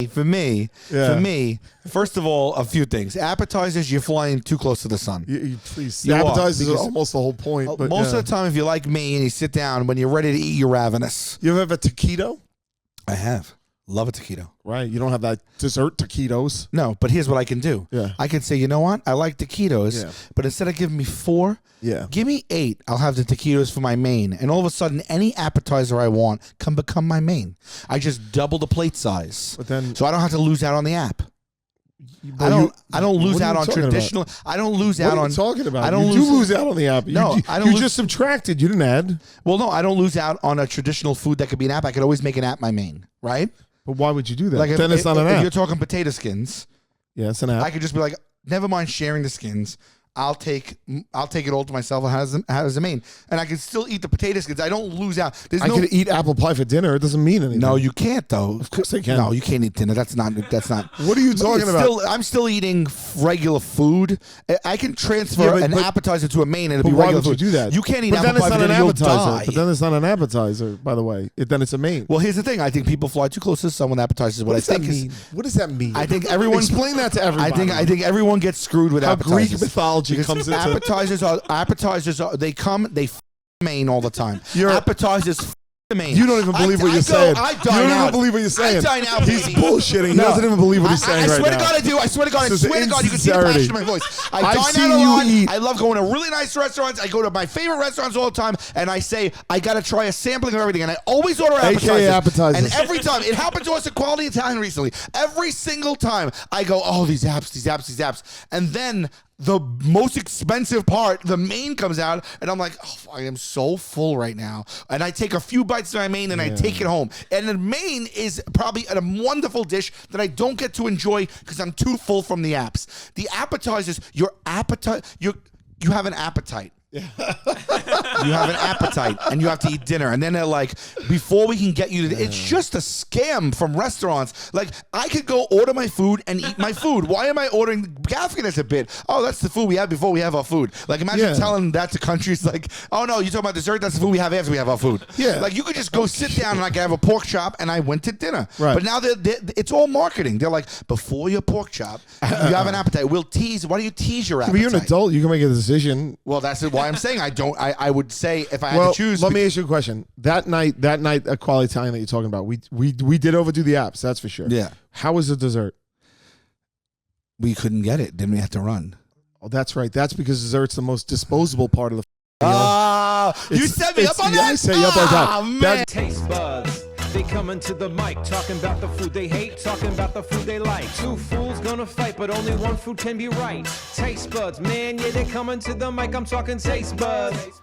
For me, first of all, a few things. Appetizers, you're flying too close to the sun. Please. Appetizers are almost the whole point. But most of the time, if you're like me and you sit down, when you're ready to eat, you're ravenous. You ever have a taquito? I have. Love a taquito. Right. You don't have that dessert taquitos. No, but here's what I can do. Yeah. I can say, you know what? I like taquitos, but instead of giving me 4, give me 8. I'll have the taquitos for my main. And all of a sudden, any appetizer I want can become my main. I just double the plate size. But then, so I don't have to lose out on the app. I don't lose out on traditional. I don't lose out on. What are you talking about? I don't lose out on the app. No, I don't. You just subtracted. You didn't add. Well, no, I don't lose out on a traditional food that could be an app. I could always make an app my main, right? But why would you do that? Like then it's not an app. If you're talking potato skins, it's an app. I could just be like, never mind sharing the skins. I'll take it all to myself as a main, and I can still eat the potato skins. I don't lose out. I could eat apple pie for dinner. It doesn't mean anything. No, you can't though. Of course I can. No, you can't eat dinner. That's not. What are you talking about? I'm still eating regular food. I can transfer an appetizer to a main and it'll be regular food. Why would you do that? You can't eat apple pie for dinner. You'll die. But then it's not an appetizer. By the way, then it's a main. Well, here's the thing. I think people fly too close to the sun with appetizers. What does that mean? What does that mean? I think everyone explain that to everybody. I think everyone gets screwed with appetizers. Greek mythology comes into appetizers are they main all the time. Appetizers main. You don't even believe what you're saying. I you don't even believe what you're saying. I dine out. He's bullshitting. He doesn't even believe what he's saying right now. I swear to God I do. I swear to God. I swear to God you can see the passion in my voice. I dine out a lot. I love going to really nice restaurants. I go to my favorite restaurants all the time, and I say I got to try a sampling of everything, and I always order appetizers. And every time it happened to us at Quality Italian recently. Every single time I go, oh, these apps, and then the most expensive part, the main, comes out, and I'm like, oh, I am so full right now. And I take a few bites of my main, and I take it home. And the main is probably a wonderful dish that I don't get to enjoy because I'm too full from the apps. The appetizers, you have an appetite. You have an appetite and you have to eat dinner, and then they're like, before we can get you to it's just a scam from restaurants. Like, I could go order my food and eat my food. Why am I ordering Gaffigan as a bit? Oh, that's the food we have before we have our food. Like, imagine telling that to countries like, oh no, you're talking about dessert, that's the food we have after we have our food. Like, you could just go sit down and I could have a pork chop and I went to dinner. But now it's all marketing. They're like, before your pork chop you have an appetite. We'll tease. Why do you tease your appetite? But you're an adult, you can make a decision. Well, that's why I'm saying I would say if I had to choose. Let me ask you a question. That night at Quality Italian that you're talking about, we did overdo the apps, that's for sure. Yeah. How was the dessert? We couldn't get it. Then we had to run. Oh, that's right. That's because dessert's the most disposable part of the. You set me up on that. I set you up on that. Man. Taste buds. They coming to the mic, talking about the food they hate, talking about the food they like. Two fools gonna fight, but only one food can be right. Taste buds, man, yeah, they coming to the mic. I'm talking taste buds.